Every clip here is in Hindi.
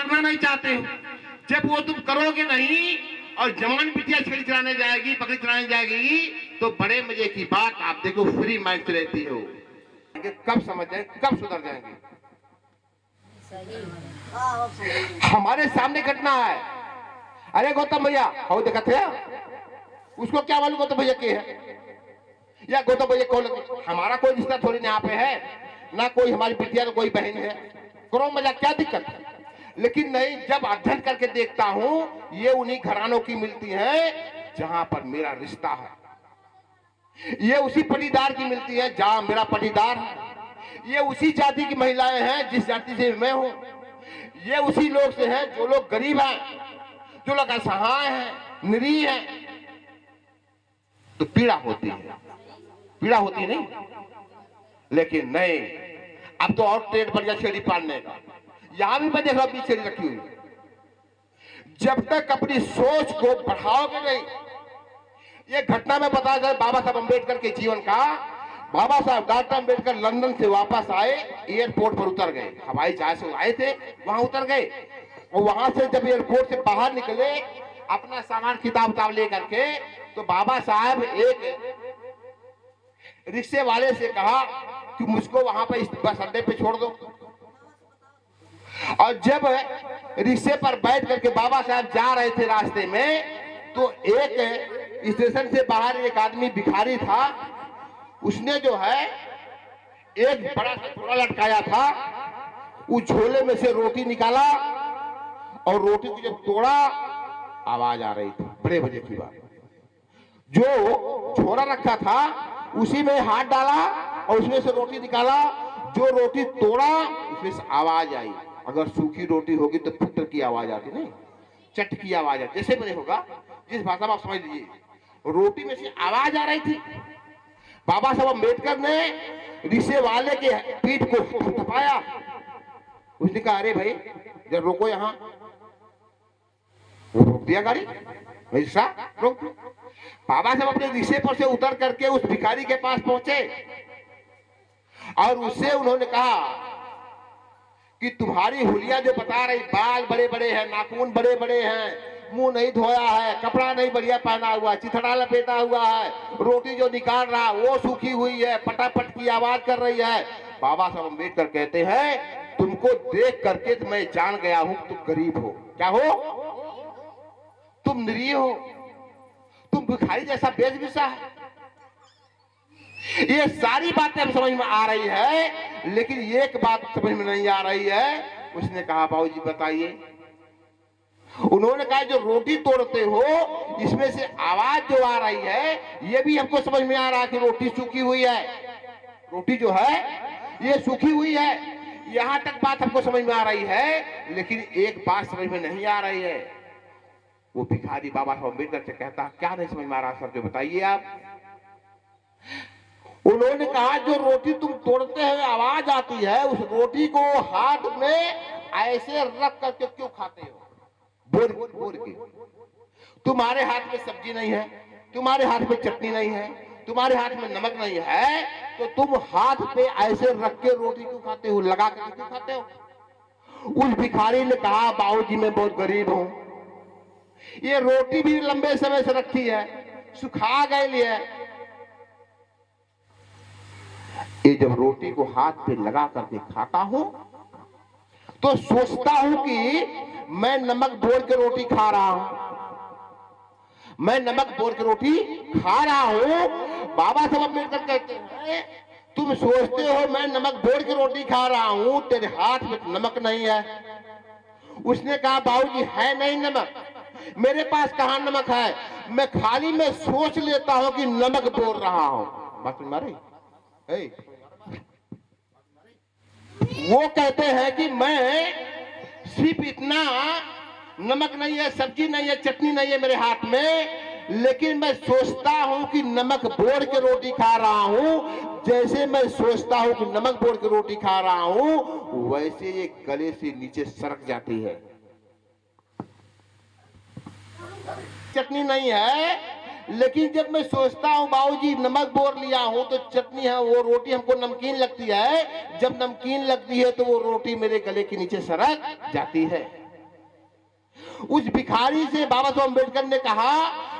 करना नहीं चाहते हो। जब वो तुम करोगे नहीं और जवान बिटिया छेड़ी चलाने जाएगी, पकड़ी चलाने जाएगी, तो बड़े मजे की बात आप देखो, फ्री माइंड से रहती हो। कब समझ जाए, कब सुधर जाएंगे। हमारे सामने घटना है। अरे गौतम भैया हो देखा थे, उसको क्या मालूम गौतम भैया के है या गौतम भैया कौन लगे। हमारा कोई रिश्ता थोड़ी ना यहाँ पे है, ना कोई हमारी बिटिया ना कोई बहन है। करो मजा, क्या दिक्कत है। लेकिन नहीं, जब अध्ययन करके देखता हूं ये उन्हीं घरानों की मिलती है जहां पर मेरा रिश्ता है। ये उसी पटीदार की मिलती है जहां मेरा पटीदार है। ये उसी जाति की महिलाएं हैं जिस जाति से मैं हूं। ये उसी लोग से हैं जो लोग गरीब हैं, जो लोग असहाय हैं, निरीह हैं। तो पीड़ा होती है, पीड़ा होती नहीं। लेकिन नहीं, अब तो और ट्रेड बढ़ गया छेड़ी पालने का। यहां भी मैं देख रहा हूं छेड़ी रखी हुई। जब तक अपनी सोच को बढ़ाओगे नहीं, ये घटना में बताया जाए बाबा साहब अम्बेडकर के जीवन का। बाबा साहब डॉक्टर अम्बेडकर लंदन से वापस आए, एयरपोर्ट पर उतर गए। हवाई जहाज से आए थे, वहां उतर गए और वहां से जब एयरपोर्ट से बाहर निकले अपना सामान किताब उताब लेकर के, तो बाबा साहब एक रिक्शे वाले से कहा कि मुझको वहां पर इस बस अड्डे पे छोड़ दो। और जब रिक्शे पर बैठ करके बाबा साहब जा रहे थे रास्ते में, तो एक स्टेशन से बाहर एक आदमी भिखारी था। उसने जो है एक बड़ा सा झोला लटकाया था, उस झोले में से रोटी निकाला और रोटी को जब तोड़ा आवाज आ रही थी, बड़े बजे की बात। जो झोला रखा था उसी में हाथ डाला और उसमें से रोटी निकाला। जो रोटी तोड़ा उसमें से आवाज आई। अगर सूखी रोटी होगी तो पुत्र की आवाज आती, नहीं चट की आवाज आती, जैसे मैंने होगा जिस भाषा में आप समझ लीजिए। रोटी में से आवाज आ रही थी। बाबा साहब अम्बेडकर ने रिक्शे वाले के पीठ को थपथपाया। उसने कहा अरे भाई जब रोको, यहां रोक दिया गाड़ी, रिक्शा रोक। बाबा साहब अपने रिक्शे पर से उतर करके उस भिखारी के पास पहुंचे और उससे उन्होंने कहा कि तुम्हारी हुलिया जो बता रही, बाल बड़े बड़े हैं, नाखून बड़े बड़े हैं, मुंह नहीं धोया है, कपड़ा नहीं बढ़िया पहना हुआ, चिथड़ा लपेटा हुआ है, रोटी जो निकाल रहा वो सूखी हुई है, पटापट की आवाज कर रही है। बाबा साहब अम्बेडकर कहते हैं तुमको देख करके तो मैं जान गया हूं तुम गरीब हो। क्या हो? तुम निरीह हो, तुम भिखारी जैसा बेचबिसा है। ये सारी बातें हम समझ में आ रही है, लेकिन एक बात समझ में नहीं आ रही है। उसने कहा बाबूजी बताइए। उन्होंने कहा जो रोटी तोड़ते हो इसमें से आवाज जो आ रही है, ये भी हमको समझ में आ रहा है कि रोटी सूखी हुई है। रोटी जो है ये सूखी हुई है, यहां तक बात हमको समझ में आ रही है। लेकिन एक बात समझ में नहीं आ रही है। वो भिखारी बाबा साहब अम्बेडकर से कहता क्या नहीं समझ में आ रहा सर, जो बताइए आप। उन्होंने कहा जो रोटी तुम तोड़ते हैं आवाज आती है, उस रोटी को हाथ में ऐसे रख करके क्यों खाते हो? बोर बोर के। तुम्हारे हाथ में सब्जी नहीं है, तुम्हारे हाथ में चटनी नहीं है, तुम्हारे हाथ में नमक नहीं है, तो तुम हाथ पे ऐसे रख के रोटी क्यों खाते हो, लगा कर क्यों खाते हो? उस भिखारी ने कहा बाबूजी मैं बहुत गरीब हूं, ये रोटी भी लंबे समय से रखी है, सुखा गई है। ये जब रोटी को हाथ पे लगा करके खाता हूं तो सोचता हूं कि मैं नमक बोल के रोटी खा रहा हूं, मैं नमक बोल के रोटी खा रहा हूं। बाबा साहब अम्बेडकर कहते हैं तुम सोचते हो मैं नमक बोल के रोटी खा रहा हूं, तेरे हाथ में नमक नहीं है। उसने कहा बाबूजी है नहीं नमक, मेरे पास कहां नमक है, मैं खाली मैं सोच लेता हूं कि नमक बोल रहा हूं। बात समझ में आ रही? वो कहते हैं कि मैं सिर्फ इतना नमक नहीं है, सब्जी नहीं है, चटनी नहीं है मेरे हाथ में, लेकिन मैं सोचता हूं कि नमक बोर के रोटी खा रहा हूं। जैसे मैं सोचता हूं कि नमक बोर के रोटी खा रहा हूं, वैसे ये गले से नीचे सरक जाती है। चटनी नहीं है, लेकिन जब मैं सोचता हूं बाबूजी नमक बोर लिया हूं तो चटनी है, वो रोटी हमको नमकीन लगती है। जब नमकीन लगती है तो वो रोटी मेरे गले के नीचे सरक जाती है। उस भिखारी से बाबा साहब अम्बेडकर ने कहा,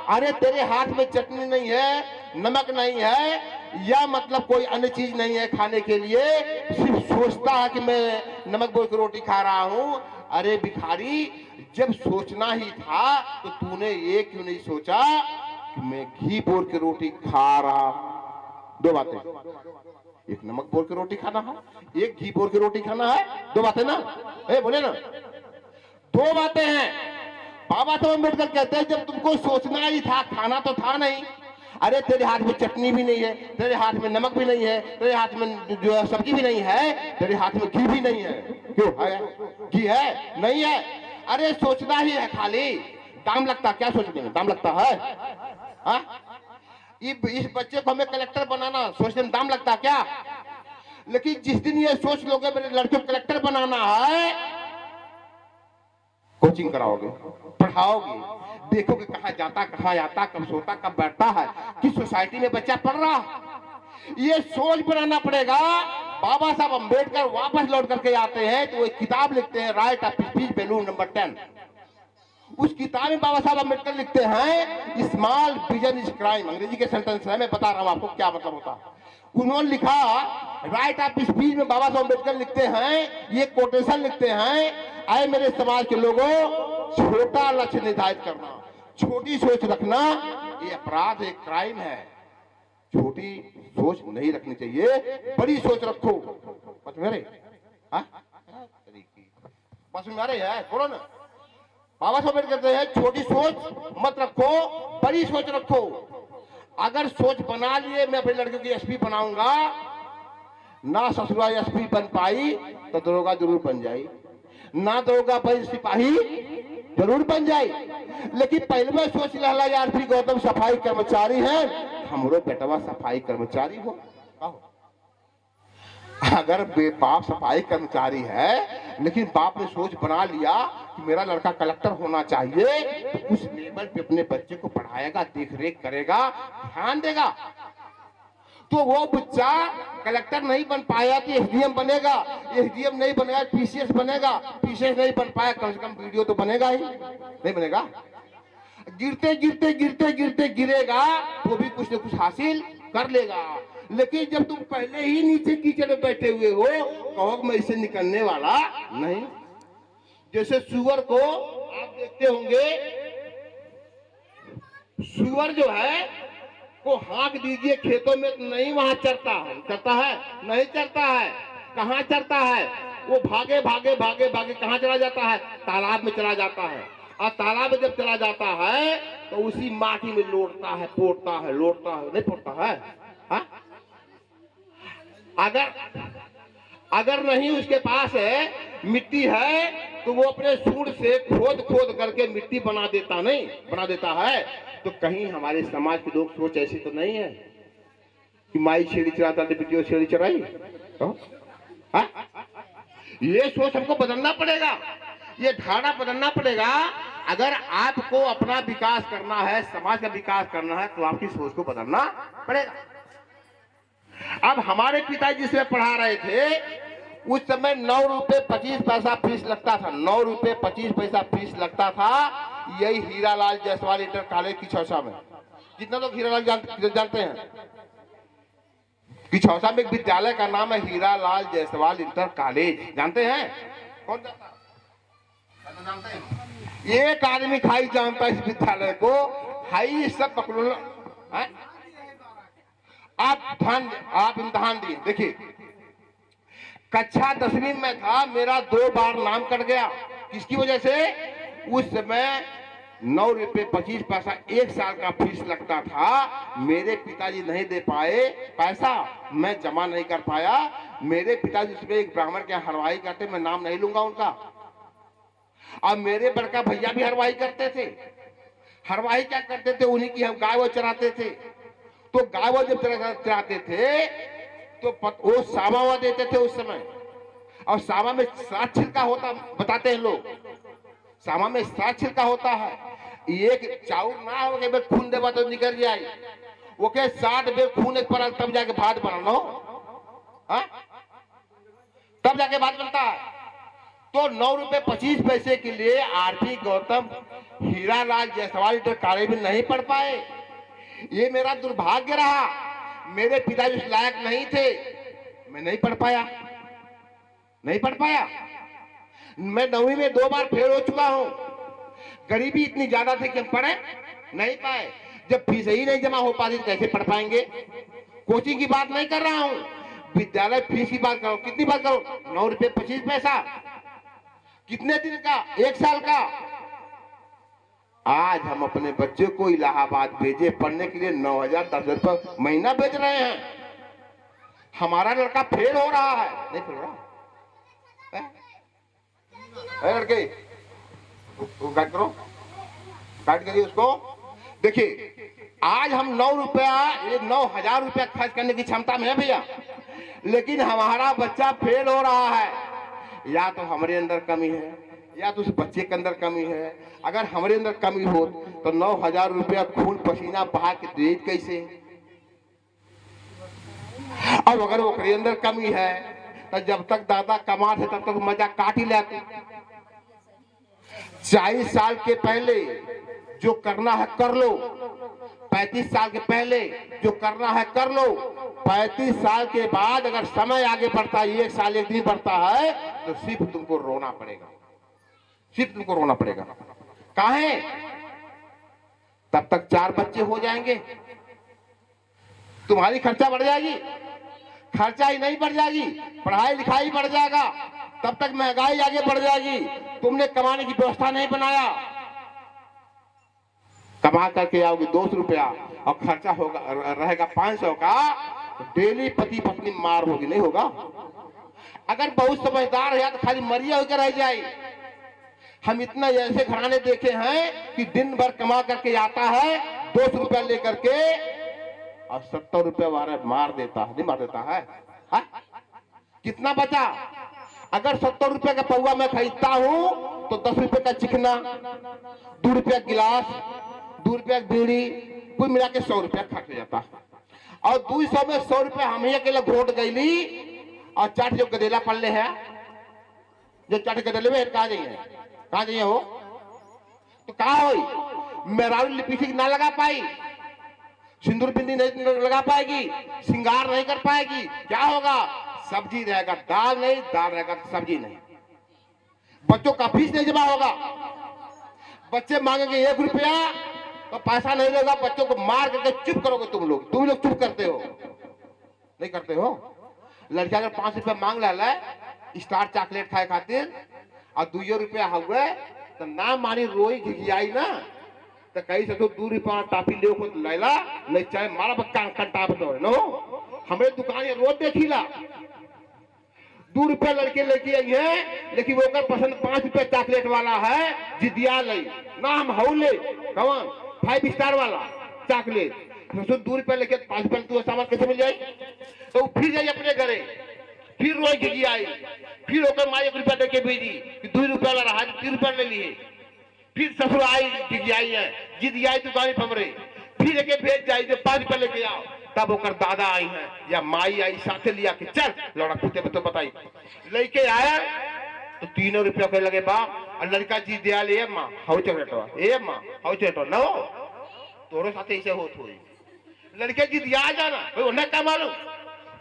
अरे तेरे हाथ में चटनी नहीं है, नमक नहीं है, या मतलब कोई अन्य चीज नहीं है खाने के लिए, सिर्फ सोचता है कि मैं नमक बोल के रोटी खा रहा हूं। अरे भिखारी, जब सोचना ही था तो तूने ये क्यों नहीं सोचा कि मैं घी बोल के रोटी खा रहा। दो बातें, एक नमक बोल के रोटी खाना है, एक घी बोल के रोटी खाना है, दो बातें ना, बोले ना, दो बातें हैं। बाबा साहब अम्बेडकर कहते हैं जब तुमको सोचना ही था, खाना तो था नहीं। अरे तेरे हाथ में चटनी भी नहीं है, तेरे हाथ में नमक भी नहीं है, तेरे हाथ में जो है सब्जी भी नहीं है, तेरे हाथ में घी भी नहीं है। क्यों है? घी है? नहीं है। अरे सोचना ही है खाली, दाम लगता क्या सोचने में? दाम लगता है? इस बच्चे को हमें कलेक्टर बनाना, सोचने में दाम लगता क्या? लेकिन जिस दिन ये सोच लोगे मेरे लड़के को कलेक्टर बनाना है, कोचिंग कराओगे, पढ़ाओगे, देखोगे कहां जाता, कहां आता, कब सोता, कब बैठता है, किस सोसाइटी में बच्चा पढ़ रहा, ये सोच बनाना पड़ेगा। बाबा साहब अम्बेडकर वापस लौट करके आते हैं तो वो एक किताब लिखते हैं, right of speech value number 10। उस किताब में बाबा साहब अम्बेडकर लिखते हैं, स्मॉल विजन इज क्राइम। अंग्रेजी के सेंटेंस है, मैं बता रहा हूं आपको क्या मतलब होता है। उन्होंने लिखा, राइट ऑफ स्पीच में बाबा साहब अम्बेडकर लिखते हैं, ये कोटेशन लिखते हैं, आए मेरे समाज के लोगों, छोटा लक्ष्य निर्धारित करना, छोटी सोच रखना ये अपराध, एक क्राइम है। छोटी सोच नहीं रखनी चाहिए, बड़ी सोच रखो। बस मेरे बस मेरे है, बोलो ना। बाबा साहब अम्बेडकर कहते हैं छोटी सोच मत रखो, बड़ी सोच रखो। अगर सोच बना लिए मैं अपने लड़के की एसपी बनाऊंगा, ना ससुरा एसपी बन पाई तो दरोगा जरूर बन जाए, ना दरोगा बन सिपाही जरूर बन जाए। लेकिन पहले में सोच लहला यार, फिर गौतम सफाई कर्मचारी है, हमरो बेटवा सफाई कर्मचारी हो। अगर बाप सफाई कर्मचारी है लेकिन बाप ने सोच बना लिया कि मेरा लड़का कलेक्टर होना चाहिए, तो उस लेवल पे अपने बच्चे को पढ़ाएगा, देख रेख करेगा, ध्यान देगा। तो वो बच्चा कलेक्टर नहीं बन पाया तो एसडीएम बनेगा, एसडीएम नहीं बनेगा पीसीएस बनेगा, पीसीएस नहीं बन पाया कम से कम वीडियो तो बनेगा ही, नहीं बनेगा? गिरते गिरते गिरते गिरते गिरेगा तो भी कुछ न कुछ हासिल कर लेगा। लेकिन जब तुम पहले ही नीचे कीचड़ में बैठे हुए हो, कहो मैं इससे निकलने वाला नहीं। जैसे सुअर को आप देखते होंगे, सुअर जो है वो हाँक दीजिए खेतों में तो नहीं वहां चरता है, चरता है? नहीं चरता है। कहाँ चरता है? वो भागे भागे भागे भागे कहाँ चला जाता है? तालाब में चला जाता है। और तालाब में जब चला जाता है तो उसी माटी में लोटता है, पोड़ता है, लोटता है, नहीं पोड़ता है? हा? अगर नहीं उसके पास है मिट्टी है तो वो अपने सूंड से खोद खोद करके मिट्टी बना देता, नहीं बना देता है। तो कहीं हमारे समाज के लोग सोच ऐसी तो नहीं है कि माई छेड़ी चराता तो बेटियों छेड़ी चराई? ये सोच हमको बदलना पड़ेगा, ये धारणा बदलना पड़ेगा। अगर आपको अपना विकास करना है, समाज का विकास करना है, तो आपकी सोच को बदलना पड़ेगा। अब हमारे पिताजी जिसमें पढ़ा रहे थे उस समय 9 रुपए 25 पैसा फीस लगता था, 9 रुपए 25 पैसा फीस लगता था। यही हीरालाल जायसवाल इंटर कॉलेज की छौसा में। कितना लोग हीरालाल जानते हैं? कि छौसा में एक विद्यालय का नाम है हीरालाल जायसवाल इंटर कॉलेज, जानते हैं? कौन जानता है? जानते हैं? एक आदमी खाई जानता है इस विद्यालय को, हाई सब पकड़ो। आप इम्तहान दिए, देखिए कक्षा 10वीं में था, मेरा 2 बार नाम कट गया। किसकी वजह से? उस समय 9 रुपए 25 पैसा 1 साल का फीस लगता था। मेरे पिताजी नहीं दे पाए पैसा, मैं जमा नहीं कर पाया। मेरे पिताजी उसमें एक ब्राह्मण के हरवाई करते, मैं नाम नहीं लूंगा उनका। अब मेरे बड़का भैया भी हरवाई करते थे। हरवाई क्या करते थे? उन्हीं की हम गाय वो चराते थे। तो गाय वो जब चराते थे तो वो सावा देते थे उस समय। और सावा में 7 छिलका होता, बताते हैं लोग, सावा में 7 छिलका होता है। एक चाउर ना हो के खून देवा तो निकल जाए, वो के 7 बेर खून एक पर तब जाके भात बनाना हो, तब जाके भात बनता है। तो 9 रुपए 25 पैसे के लिए आरती गौतम हीरालाल जायसवाल काले भी नहीं पढ़ पाए। ये मेरा दुर्भाग्य रहा। मेरे पिताजी उस लायक नहीं थे, मैं नहीं पढ़ पाया, नहीं पढ़ पाया। मैं 9वीं में 2 बार फेल हो चुका हूं। गरीबी इतनी ज्यादा थी कि हम पढ़े नहीं पाए। जब फीस ही नहीं जमा हो पाती तो कैसे पढ़ पाएंगे। कोचिंग की बात नहीं कर रहा हूं, विद्यालय फीस की बात करो। कितनी बात करो? 9 रुपए 25 पैसा। कितने दिन का? 1 साल का। आज हम अपने बच्चे को इलाहाबाद भेजे पढ़ने के लिए 9,000 10,000 रुपये महीना भेज रहे हैं। हमारा लड़का फेल हो रहा है। नहीं फेल रहा लड़के, काट करो, काट करिए उसको। देखिए आज हम 9,000 रुपया खर्च करने की क्षमता में है भैया, लेकिन हमारा बच्चा फेल हो रहा है। या तो हमारे अंदर कमी है या तो उस बच्चे के अंदर कमी है। अगर हमारे अंदर कमी हो तो 9,000 रुपया खून पसीना बहा के दे कैसे। अब अगर वो के अंदर कमी है तो जब तक दादा कमा थे तब तक मजा काट ही लेते। 40 साल के पहले जो करना है कर लो, 35 साल के पहले जो करना है कर लो, 35 साल के बाद अगर समय आगे बढ़ता है, 1 साल 1 दिन बढ़ता है, तो सिर्फ तुमको रोना पड़ेगा, सिर्फ तुमको रोना पड़ेगा। काहे? तब तक 4 बच्चे हो जाएंगे, तुम्हारी खर्चा बढ़ जाएगी। खर्चा ही नहीं बढ़ जाएगी, पढ़ाई लिखाई बढ़ जाएगा, तब तक महंगाई आगे बढ़ जाएगी। तुमने कमाने की व्यवस्था नहीं बनाया। कमा करके आओगे 200 रुपया और खर्चा होगा रहेगा 500 का, डेली पति पत्नी मार होगी, नहीं होगा। अगर बहुत समझदार है तो खाली मरिया होकर रह जाए। हम इतना ऐसे घराने देखे हैं कि दिन भर कमा करके आता है 200 रुपया लेकर के और 70 रुपया मार देता है, नहीं मार देता है, हा? कितना बचा? अगर 70 रुपये का पौवा मैं खरीदता हूं तो 10 रुपये का चिकना, 2 रुपया गिलास, 2 रुपया बीड़ी, कुल मिला के 100 रुपया खर्च हो जाता। और 200 में 100 रुपया हम ही अकेले घोट गईली। और चाट जो गदेला पल्ले है, जो चाट गदेले में कहा जाइए, कहा जाइए हो तो कहा हो मेरा लिपस्टिक ना लगा पाई, सिंदूर बिंदी नहीं लगा पाएगी, श्रृंगार नहीं कर पाएगी। क्या होगा? सब्जी रहेगा दाल नहीं, दाल रहेगा सब्जी नहीं। बच्चों का फीस नहीं जमा होगा। बच्चे मांगेंगे 1 रुपया तो पैसा नहीं देगा, बच्चों को मार करके चुप करोगे तुम लोग चुप करते हो, नहीं करते हो। लड़का अगर 5 रुपया मांग ला स्टार चॉकलेट खाए खातिर और 2 रुपया हुए तो ना मानी रोई घिघियाई ना, तो कहीं से तो 2 रुपया टाफी ले लैला नहीं चाहे मारा बक्का कंटा बतो नो। हमारे दुकान ये रोज देखीला 2 रुपया लड़के लेके आई है, लेकिन वो कर पसंद 5 रुपया चॉकलेट वाला है, जिदिया ले ना हम हऊ ले कौन 5 स्टार वाला चॉकलेट। तो 2 रुपया लेके 5 रुपया तू सामान कैसे मिल जाए? तो फिर जाइए अपने घरे, फिर रोई घिघी आई, फिर होकर माँ 1 रुपया देके भेजी कि 2 रुपया वाला रहा 3 रुपया ले लिए। फिर ससुर आई घिघी आई है, जिद आई दुकान पमरे, फिर लेके भेज जाए 5 रुपया लेके आओ। तब होकर दादा आई हैं या माई आई साथे लिया कि चल लौड़ा खुदे तो बताई लेके आया तो 3 रुपया के लगे बाप। और लड़का जी दिया ले माँ हाउ चॉकलेटवा, ए माँ हाउ चॉकलेटवा ना हो तोरे साथे ऐसे होत होई। लड़के जी दिया जाना भाई उन्हें क्या मालूम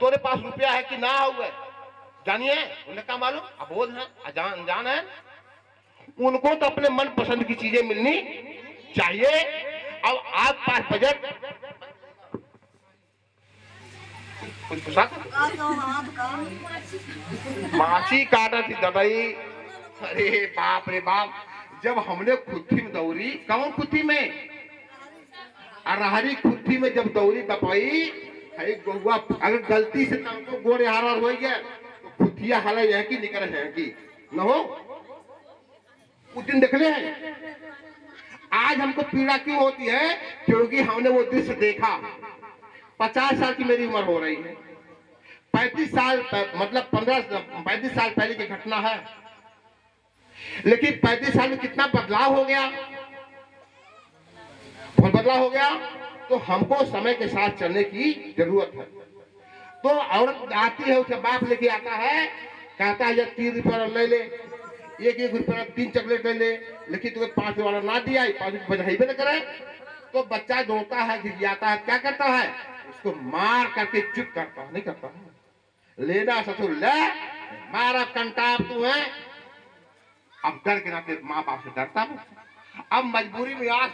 तोरे पास रुपया है कि ना हुआ, जानिए उन्हें क्या मालूम। अबोध है, अनजान है। उनको तो अपने मन पसंद की चीजें मिलनी चाहिए। अब आप पास बजट माछी काटा थी दबाई। अरे बाप रे बाप, जब हमने खुट्टी में दौरी, कौन खुट्टी में? अरहरी खुट्टी में जब दौरी दबाई, गोवा अगर गलती से तुमको गोरे हारा हो गया तो खुटिया हाल है कि निकल है कि न हो। उस दिन देख ले हैं। आज हमको पीड़ा क्यों होती है? क्योंकि हमने वो दृश्य देखा। 50 साल की मेरी उम्र हो रही है, 35 साल मतलब 35 साल पहले की घटना है। लेकिन 35 साल में कितना बदलाव हो गया, बहुत बदलाव हो गया। तो हमको समय के साथ चलने की जरूरत है। तो औरत आती है, उसे बाप लेके आता है, कहता है ये 3 रुपया ले ले, एक रुपये 3 चॉकलेट ले ले, लेकिन तुम्हें 5 वाला ना दिया, 5 बधाई भी न करे, तो बच्चा रोता है, घिघियाता है, क्या करता है, उसको मार करके चुप करता है, नहीं करता है। लेना ससुर ले, मारा कंटाप तू है। अब डर के नाते माँ बाप से डरता हूँ, अब मजबूरी में आज